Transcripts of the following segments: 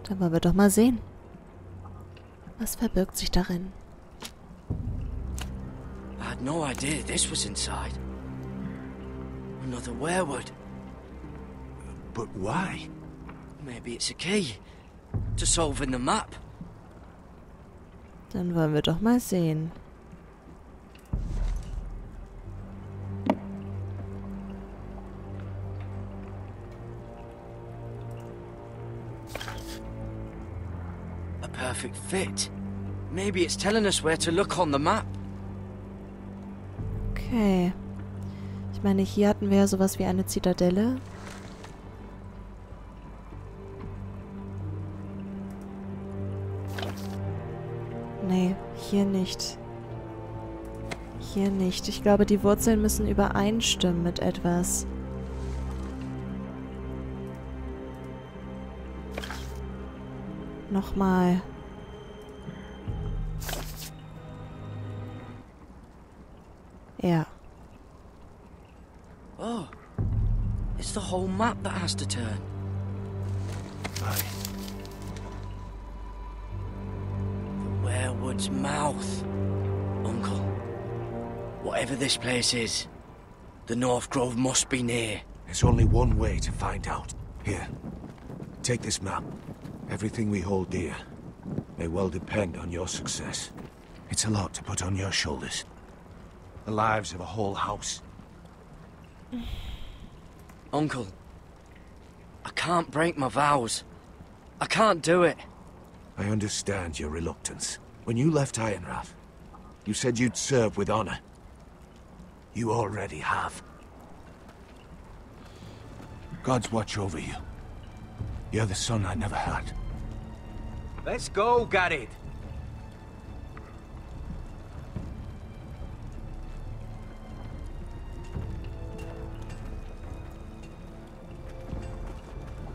Dann wollen wir doch mal sehen. Was verbirgt sich darin? I had no idea this was inside. Another werewood. But why? Maybe it's a key to solving the map. Dann wollen wir doch mal sehen. A perfect fit. Maybe it's telling us where to look on the map. Okay. Ich meine, hier hatten wir ja sowas wie eine Zitadelle. Nee, hier nicht. Hier nicht. Ich glaube, die Wurzeln müssen übereinstimmen mit etwas. Nochmal. Ja. Oh, it's the whole map that has to turn. Aye. The werewood's mouth. Uncle, whatever this place is, the North Grove must be near. There's only one way to find out. Here, take this map. Everything we hold dear may well depend on your success. It's a lot to put on your shoulders. The lives of a whole house. Uncle, I can't break my vows. I can't do it. I understand your reluctance. When you left Ironrath, you said you'd serve with honor. You already have. God's watch over you. You're the son I never had. Let's go, Garrett.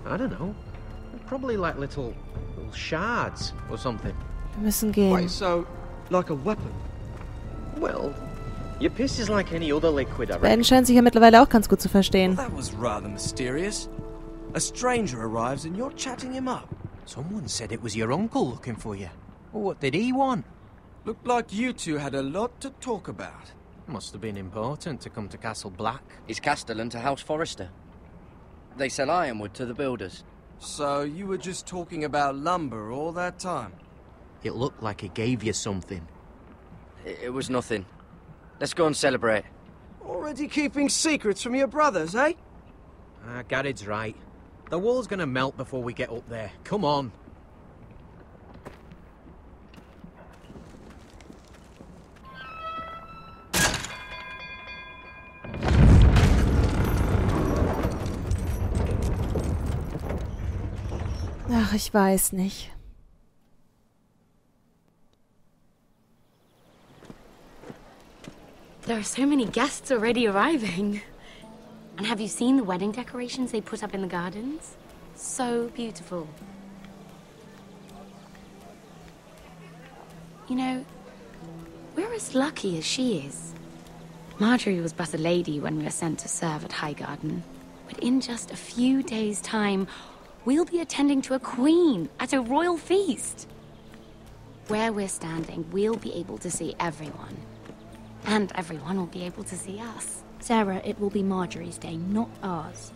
I don't know. Probably like little shards or something. Wir müssen gehen. Wait, so, like a weapon? Well, your piss is like any other liquid, I Ben reckon. scheint sich ja mittlerweile auch ganz gut zu verstehen. That was rather mysterious. A stranger arrives and you're chatting him up. Someone said it was your uncle looking for you. Well, what did he want? Looked like you two had a lot to talk about. Must have been important to come to Castle Black. It's castellan to Haus Forrester. They sell ironwood to the builders. So you were just talking about lumber all that time? It looked like he gave you something. It was nothing. Let's go and celebrate. Already keeping secrets from your brothers, eh? Garrett's right. The wall's gonna melt before we get up there. Come on. Ach, ich weiß nicht. There are so many guests already arriving. And have you seen the wedding decorations they put up in the gardens? So beautiful. You know, we're as lucky as she is. Marjorie was but a lady when we were sent to serve at Highgarden. But in just a few days' time, we'll be attending to a queen at a royal feast. Where we're standing, we'll be able to see everyone. And everyone will be able to see us. Sarah, it will be Marjorie's day, not ours.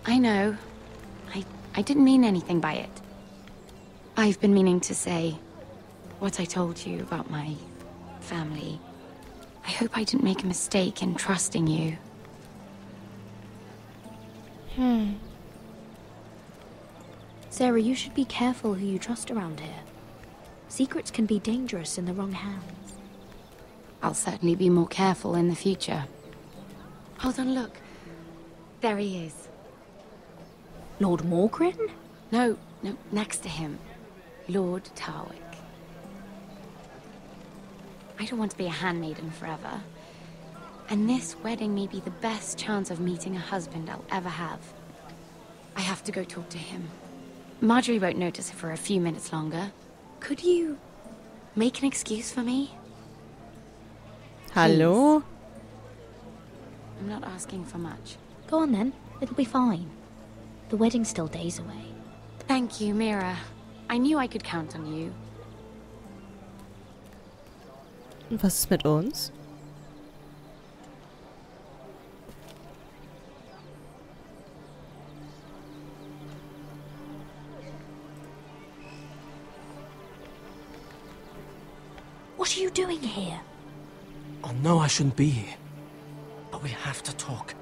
I know. I didn't mean anything by it. I've been meaning to say what I told you about my family. I hope I didn't make a mistake in trusting you. Sarah, you should be careful who you trust around here. Secrets can be dangerous in the wrong hands. I'll certainly be more careful in the future. Hold on, look. There he is. Lord Morgrin? No, next to him. Lord Tarwick. I don't want to be a handmaiden forever. And this wedding may be the best chance of meeting a husband I'll ever have. I have to go talk to him. Marjorie won't notice it for a few minutes longer. Could you make an excuse for me? Hallo? I'm not asking for much. Go on then, it'll be fine. The wedding's still days away. Thank you, Mira. I knew I could count on you. Und was ist mit uns? What are you doing here? I know I shouldn't be here, but we have to talk.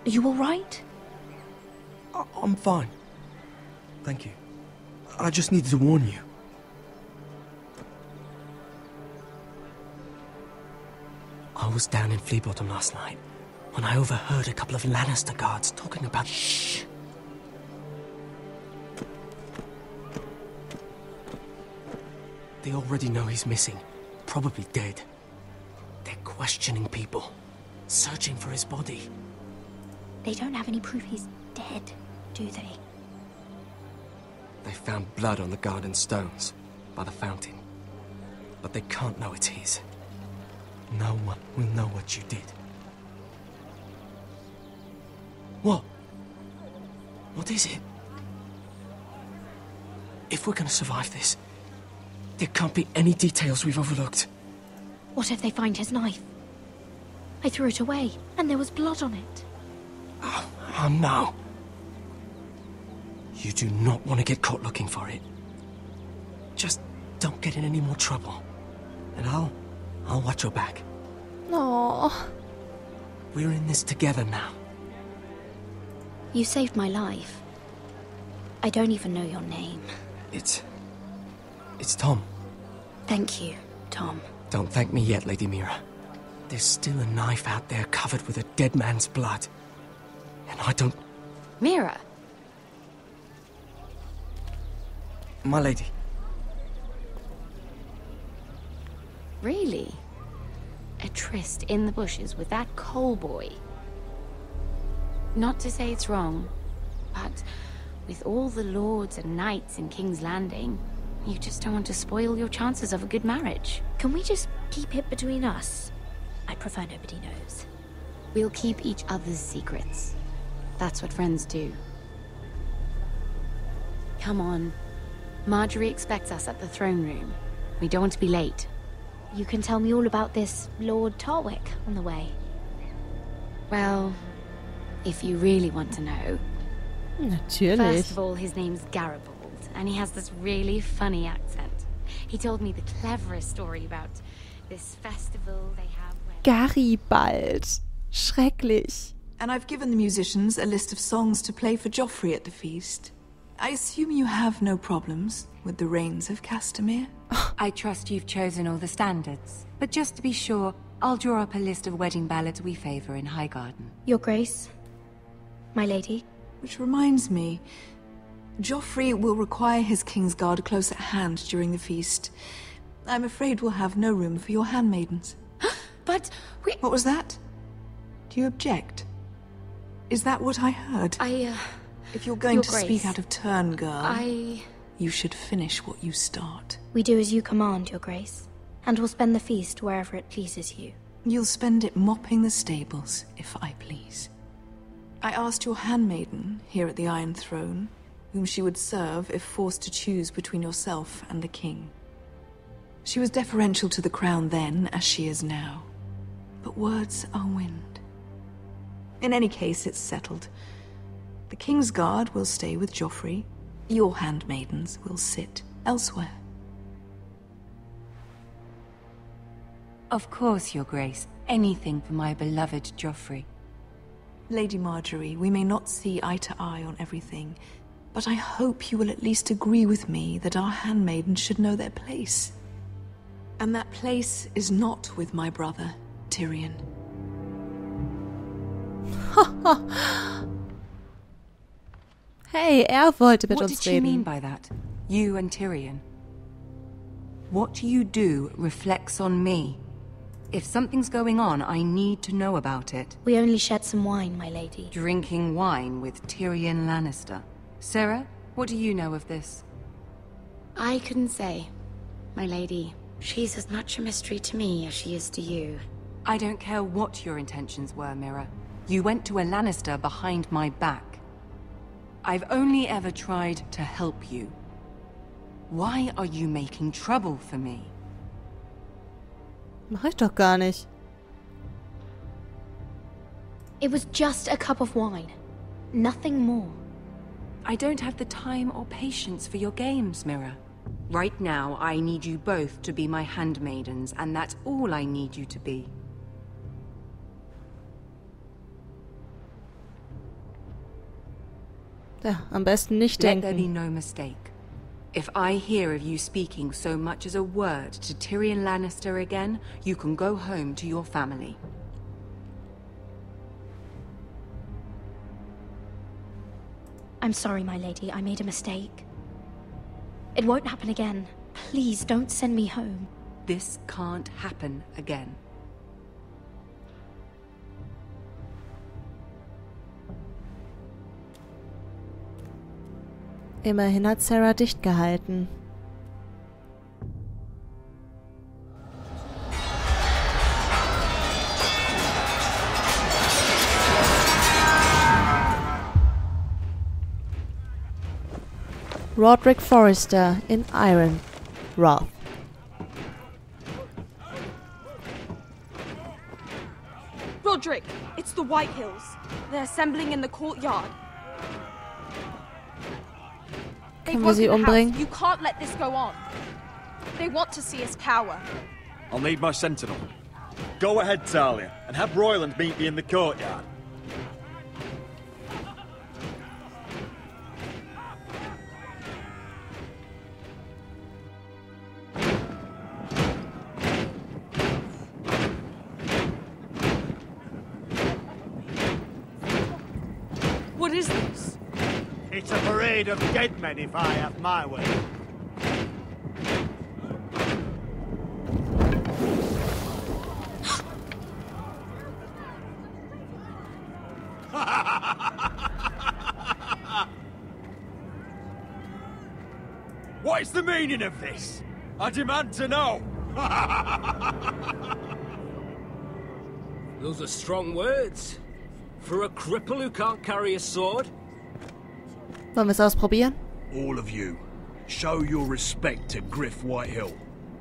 Are you alright? I'm fine. Thank you. I just needed to warn you. I was down in Flea Bottom last night when I overheard a couple of Lannister guards talking about... Shh! They already know he's missing. Probably dead. They're questioning people. Searching for his body. They don't have any proof he's dead, do they? They found blood on the garden stones by the fountain. But they can't know it's his. No one will know what you did. What? What is it? If we're gonna survive this, there can't be any details we've overlooked. What if they find his knife? I threw it away, and there was blood on it. Oh no. You do not want to get caught looking for it. Just don't get in any more trouble. And I'll watch your back. No. We're in this together now. You saved my life. I don't even know your name. It's Tom. Thank you, Tom. Don't thank me yet, Lady Mira. There's still a knife out there covered with a dead man's blood. And I don't... Mira! My lady. Really? A tryst in the bushes with that coal boy? Not to say it's wrong, but with all the lords and knights in King's Landing, you just don't want to spoil your chances of a good marriage. Can we just keep it between us? I prefer nobody knows. We'll keep each other's secrets. That's what friends do. Come on. Marjorie expects us at the throne room. We don't want to be late. You can tell me all about this Lord Tarwick on the way. Well, if you really want to know. Natürlich. First of all, his name's Garibaldi, and he has this really funny accent. He told me the cleverest story about this festival they have where... Garibald. Schrecklich. And I've given the musicians a list of songs to play for Joffrey at the feast. I assume you have no problems with the Rains of Castamere? I trust you've chosen all the standards. But just to be sure, I'll draw up a list of wedding ballads we favor in Highgarden. Your Grace, my lady. Which reminds me, Joffrey will require his Kingsguard close at hand during the feast. I'm afraid we'll have no room for your handmaidens. But we... What was that? Do you object? Is that what I heard? If you're going to speak out of turn, girl, you should finish what you start. We do as you command, Your Grace, and we'll spend the feast wherever it pleases you. You'll spend it mopping the stables, if I please. I asked your handmaiden here at the Iron Throne whom she would serve if forced to choose between yourself and the king. She was deferential to the crown then, as she is now. But words are wind. In any case, it's settled. The Kingsguard will stay with Joffrey. Your handmaidens will sit elsewhere. Of course, Your Grace. Anything for my beloved Joffrey. Lady Marjorie, we may not see eye to eye on everything, but I hope you will at least agree with me that our handmaidens should know their place. And that place is not with my brother, Tyrion. Hey, wollte mit What uns did she mean reden. by that? You and Tyrion? What you do reflects on me. If something's going on, I need to know about it. We only shed some wine, my lady. Drinking wine with Tyrion Lannister. Sarah, what do you know of this? I couldn't say, my lady. She's as much a mystery to me as she is to you. I don't care what your intentions were, Mira. You went to a Lannister behind my back. I've only ever tried to help you. Why are you making trouble for me? Mach ich doch gar nicht. It was just a cup of wine. Nothing more. I don't have the time or patience for your games, Mira. Right now, I need you both to be my handmaidens, and that's all I need you to be. Ja, am besten nicht Let there be denken. no mistake. If I hear of you speaking so much as a word to Tyrion Lannister again, you can go home to your family. I'm sorry, my lady. I made a mistake. It won't happen again. Please don't send me home. This can't happen again. Immerhin hat Sarah dicht gehalten. Roderick Forrester in Iron Wrath. Roderick, it's the Whitehills. They're assembling in the courtyard. They've Können wir sie broken the house. umbringen? You can't let this go on. They want to see us cower. I'll need my sentinel. Go ahead, Talia, and have Royland meet me in the courtyard. What is this? It's a parade of dead men if I have my way. What is the meaning of this? I demand to know. Those are strong words. For a cripple who can't carry a sword? Wollen wir es ausprobieren? All of you, show your respect to Griff Whitehill,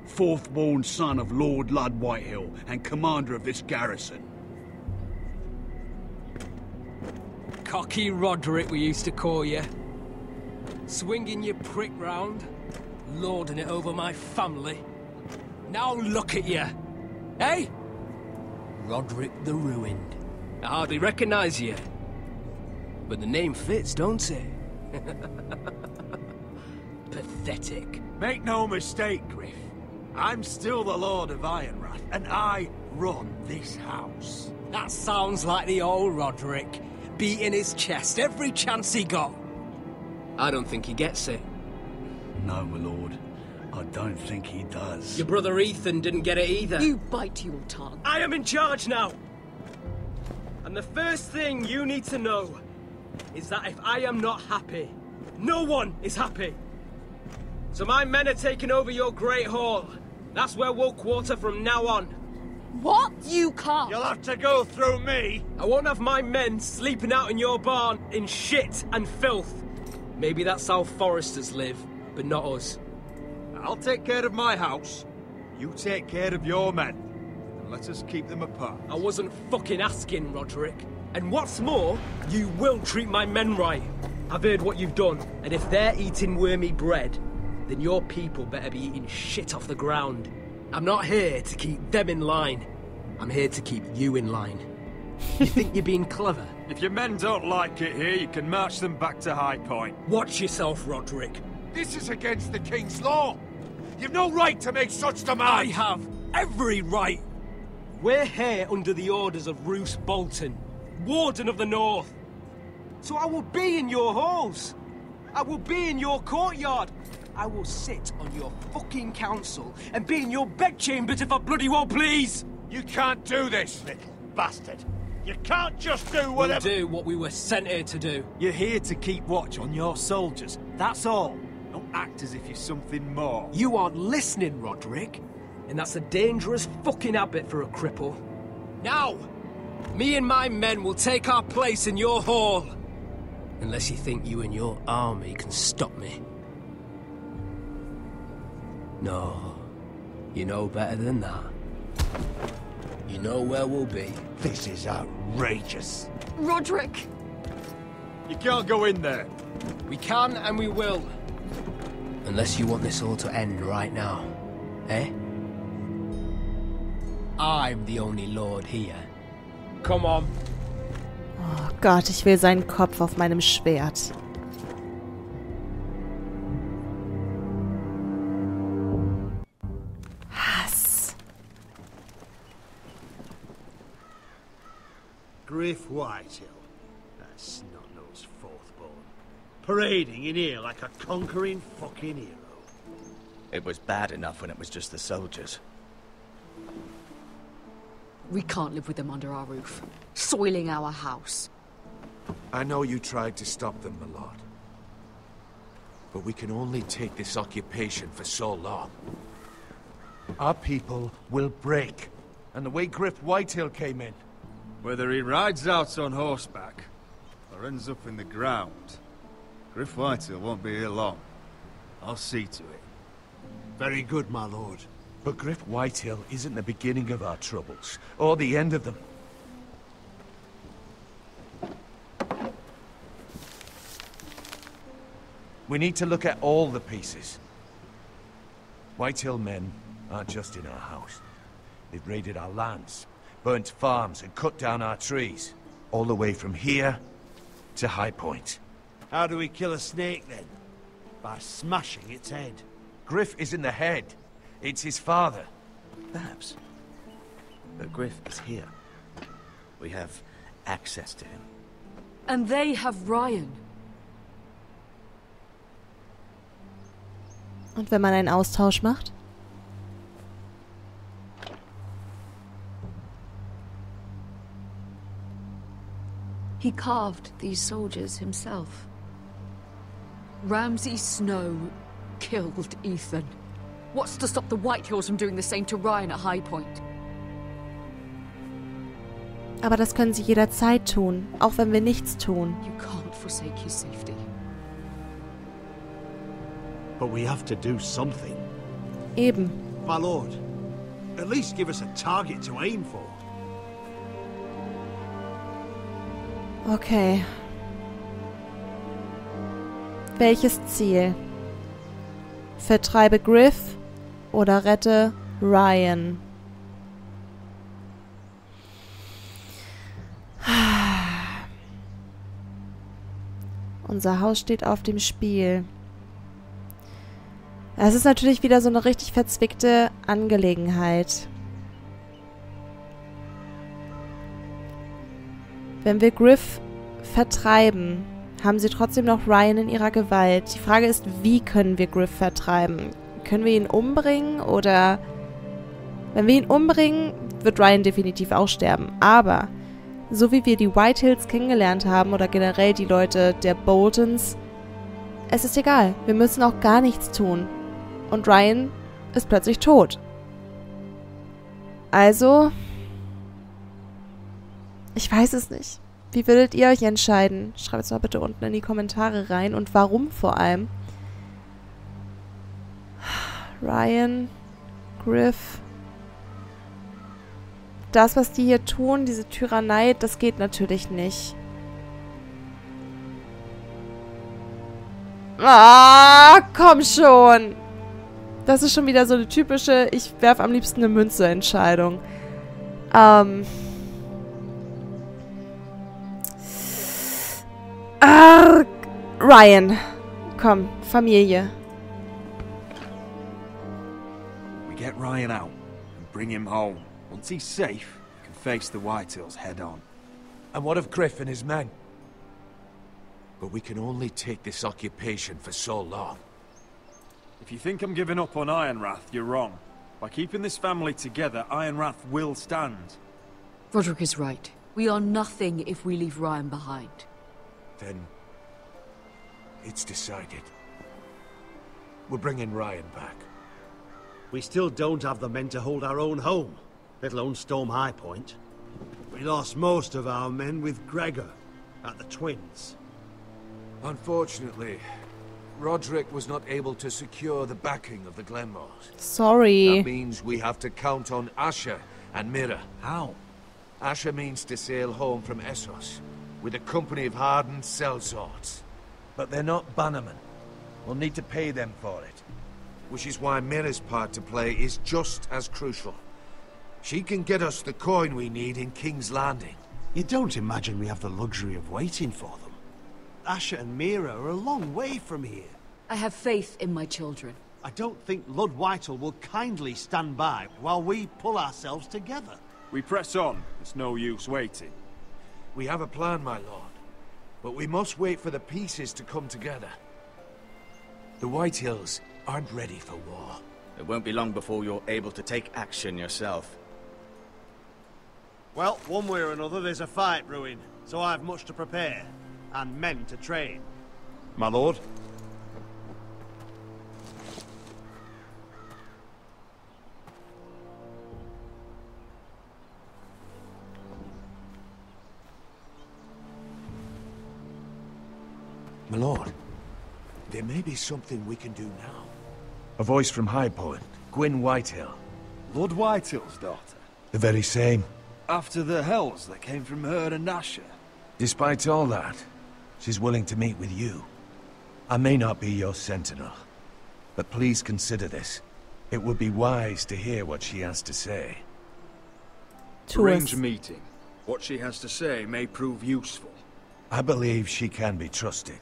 fourth-born son of Lord Ludd Whitehill and commander of this garrison. Cocky Roderick, we used to call you. Swinging your prick round, lording it over my family. Now look at you. Hey? Roderick the Ruined. I hardly recognise you. But the name fits, don't it? Pathetic. Make no mistake, Griff. I'm still the Lord of Ironrath, and I run this house. That sounds like the old Roderick, beating his chest every chance he got. I don't think he gets it. No, my lord. I don't think he does. Your brother Ethan didn't get it either. You bite your tongue. I am in charge now! And the first thing you need to know is that if I am not happy, no one is happy. So my men are taking over your Great Hall. That's where we'll quarter from now on. What? You can't. You'll have to go through me. I won't have my men sleeping out in your barn in shit and filth. Maybe that's how Forresters live, but not us. I'll take care of my house. You take care of your men. And let us keep them apart. I wasn't fucking asking, Roderick. And what's more, you will treat my men right. I've heard what you've done, and if they're eating wormy bread, then your people better be eating shit off the ground. I'm not here to keep them in line. I'm here to keep you in line. You think you're being clever? If your men don't like it here, you can march them back to High Point. Watch yourself, Roderick. This is against the King's law. You've no right to make such demands. I have every right. We're here under the orders of Roose Bolton, Warden of the North. So I will be in your halls. I will be in your courtyard. I will sit on your fucking council and be in your bedchambers if I bloody well please. You can't do this, little bastard. You can't just do whatever... We'll do what we were sent here to do. You're here to keep watch on your soldiers. That's all. Don't act as if you're something more. You aren't listening, Roderick. And that's a dangerous fucking habit for a cripple. Now, Me and my men will take our place in your hall. Unless you think you and your army can stop me. No, you know better than that. You know where we'll be. This is outrageous. Roderick! You can't go in there. We can and we will. Unless you want this all to end right now. Eh? I'm the only lord here. Come on. Oh Gott, ich will seinen Kopf auf meinem Schwert. Hass. Griff Whitehill. That's snot-nosed fourthborn. Parading in here like a conquering fucking hero. It was bad enough when it was just the soldiers. We can't live with them under our roof, soiling our house. I know you tried to stop them, my lord. But we can only take this occupation for so long. Our people will break. And the way Griff Whitehill came in. Whether he rides out on horseback or ends up in the ground, Griff Whitehill won't be here long. I'll see to it. Very good, my lord. But Griff Whitehill isn't the beginning of our troubles, or the end of them. We need to look at all the pieces. Whitehill men aren't just in our house. They've raided our lands, burnt farms, and cut down our trees. All the way from here to High Point. How do we kill a snake, then? By smashing its head. Griff isn't the head. It's his father. Perhaps. But Griff is here. We have access to him. And they have Ryan. Und wenn man einen Austausch macht? He carved these soldiers himself. Ramsay Snow killed Ethan. What's to stop the Whitehills from doing the same to Ryan at High Point? Aber das können sie jederzeit tun, auch wenn wir nichts tun. You can't forsake his safety. But we have to do something. Eben. My lord, at least give us a target to aim for. Okay. Welches Ziel? Vertreibe Griff oder rette Ryan? Unser Haus steht auf dem Spiel. Das ist natürlich wieder so eine richtig verzwickte Angelegenheit. Wenn wir Griff vertreiben, haben sie trotzdem noch Ryan in ihrer Gewalt. Die Frage ist, wie können wir Griff vertreiben? Können wir ihn umbringen oder... Wenn wir ihn umbringen, wird Ryan definitiv auch sterben. Aber so wie wir die Whitehills kennengelernt haben oder generell die Leute der Boltons, es ist egal. Wir müssen auch gar nichts tun. Und Ryan ist plötzlich tot. Also... Ich weiß es nicht. Wie würdet ihr euch entscheiden? Schreibt es mal bitte unten in die Kommentare rein. Und warum vor allem? Ryan, Griff. Das, was die hier tun, diese Tyrannei, das geht natürlich nicht. Ah, komm schon. Das ist schon wieder so eine typische, ich werf am liebsten eine Münze Entscheidung. Ryan. Komm, Familie. We get Ryan out and bring him home. Once he's safe, we can face the Whitehills head on. And what of Griff and his men? But we can only take this occupation for so long. If you think I'm giving up on Ironrath, you're wrong. By keeping this family together, Ironrath will stand. Roderick is right. We are nothing if we leave Ryan behind. Then... it's decided. We're bringing Ryan back. We still don't have the men to hold our own home, let alone storm High Point. We lost most of our men with Gregor at the Twins. Unfortunately, Roderick was not able to secure the backing of the Glenmores. Sorry. That means we have to count on Asher and Mira. How? Asher means to sail home from Essos with a company of hardened sellswords. But they're not bannermen. We'll need to pay them for it. Which is why Mira's part to play is just as crucial. She can get us the coin we need in King's Landing. You don't imagine we have the luxury of waiting for them? Asher and Mira are a long way from here. I have faith in my children. I don't think Lord Whitehall will kindly stand by while we pull ourselves together. We press on. It's no use waiting. We have a plan, my lord. But we must wait for the pieces to come together. The Whitehills aren't ready for war. It won't be long before you're able to take action yourself. Well, one way or another there's a fight brewing, so I have much to prepare. And men to train. My lord? My lord, there may be something we can do now. A voice from High Point, Gwyn Whitehill. Lord Whitehill's daughter? The very same. After the hells that came from her and Asher? Despite all that, she's willing to meet with you. I may not be your sentinel, but please consider this. It would be wise to hear what she has to say. Arrange a meeting. What she has to say may prove useful. I believe she can be trusted,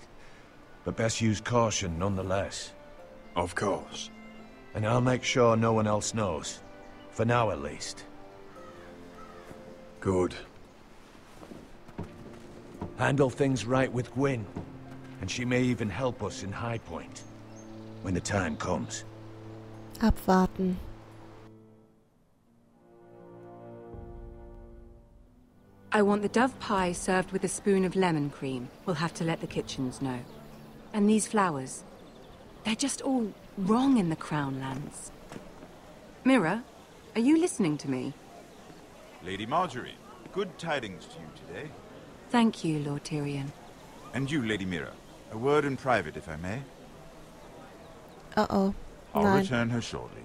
but best use caution nonetheless. Of course. And I'll make sure no one else knows. For now, at least. Good. Handle things right with Gwyn, and she may even help us in High Point, when the time comes. Abwarten. I want the dove pie served with a spoon of lemon cream. We'll have to let the kitchens know. And these flowers. They're just all wrong in the Crown lands. Mira, are you listening to me? Lady Marjorie, good tidings to you today. Thank you, Lord Tyrion. And you, Lady Mira. A word in private, if I may. Uh-oh. I'll return her shortly.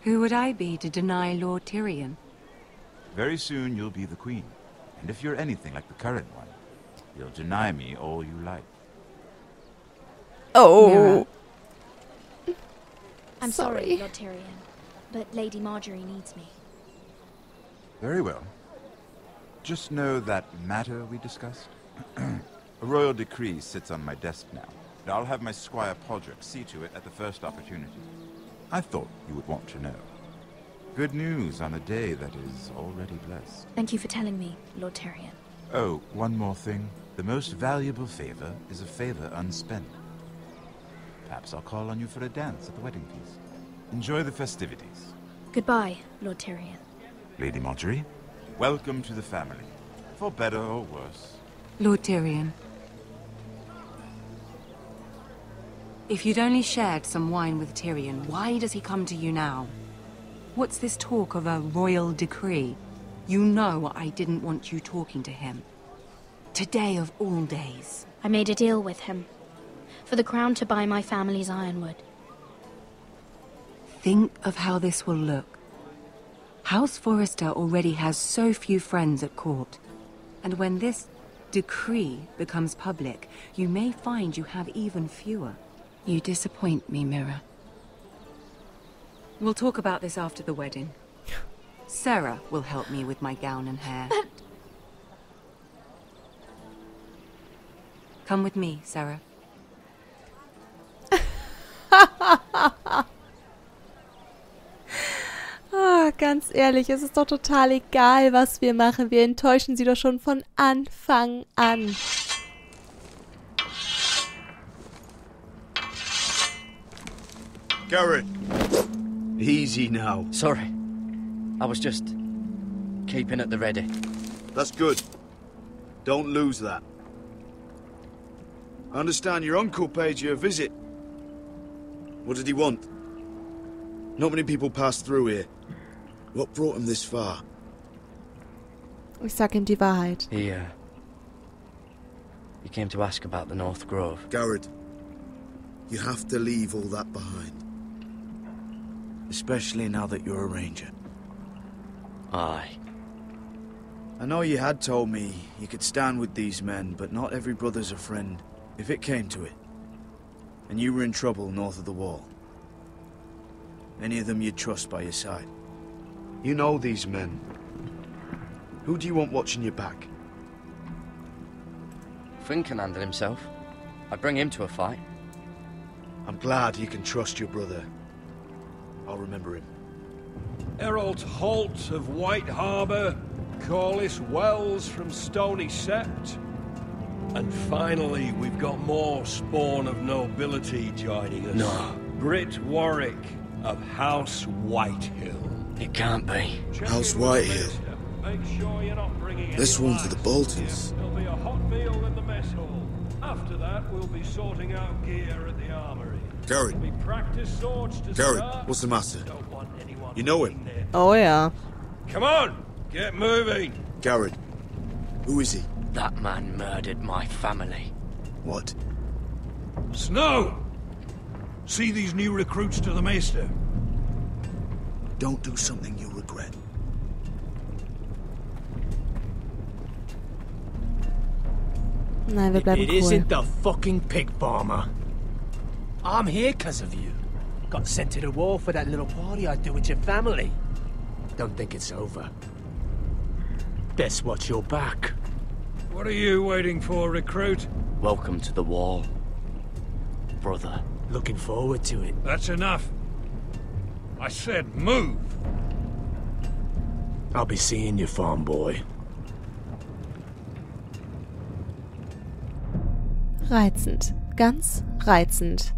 Who would I be to deny Lord Tyrion? Very soon you'll be the queen. And if you're anything like the current one, you'll deny me all you like. Oh. I'm sorry, Lord Tyrion, but Lady Marjorie needs me. Very well. Just know that matter we discussed? A royal decree sits on my desk now, and I'll have my squire Podrick see to it at the first opportunity. I thought you would want to know. Good news on a day that is already blessed. Thank you for telling me, Lord Tyrion. Oh, one more thing. The most valuable favor is a favor unspent. Perhaps I'll call on you for a dance at the wedding feast. Enjoy the festivities. Goodbye, Lord Tyrion. Lady Marjorie, welcome to the family, for better or worse. Lord Tyrion. If you'd only shared some wine with Tyrion, why does he come to you now? What's this talk of a royal decree? You know I didn't want you talking to him. Today of all days. I made a deal with him. For the crown to buy my family's ironwood. Think of how this will look. House Forrester already has so few friends at court. And when this decree becomes public, you may find you have even fewer. You disappoint me, Mira. We'll talk about this after the wedding. Sarah will help me with my gown and hair. But... Come with me, Sarah. Oh, ganz ehrlich, es ist doch total egal, was wir machen. Wir enttäuschen sie doch schon von Anfang an. Garrett, easy now. Sorry. I was just keeping at the ready. That's good. Don't lose that. I understand your uncle paid you a visit. What did he want? Not many people pass through here. What brought him this far? Ich sag ihm die Wahrheit. He came to ask about the North Grove. Garrett, you have to leave all that behind. Especially now that you're a ranger. Aye. I know you had told me you could stand with these men, but not every brother's a friend, if it came to it. And you were in trouble north of the wall. Any of them you'd trust by your side. You know these men. Who do you want watching your back? Finn can handle himself. I'd bring him to a fight. I'm glad you can trust your brother. I'll remember him. Errol Holt of White Harbour, Corliss Wells from Stony Sept. And finally, we've got more spawn of nobility joining us. No. Britt Warwick of House Whitehill. It can't be. House Whitehill. Make sure you're not bringing This any one's for the Boltons. There'll be a hot meal in the mess hall. After that, we'll be sorting out gear at the armory. Garrett. We practice swords to Garrett, start. what's the matter? You know him? Oh, yeah. Come on! Get moving! Garrett. Who is he? That man murdered my family. What? Snow! See these new recruits to the Maester? Don't do something you'll regret. Nein, wir bleiben It cool. isn't the fucking pig farmer. I'm here because of you. Got sent to the war for that little party I do with your family. Don't think it's over. Best watch your back. What are you waiting for, recruit? Welcome to the wall, brother. Looking forward to it. That's enough. I said move. I'll be seeing you, farm boy. Reizend. Ganz reizend.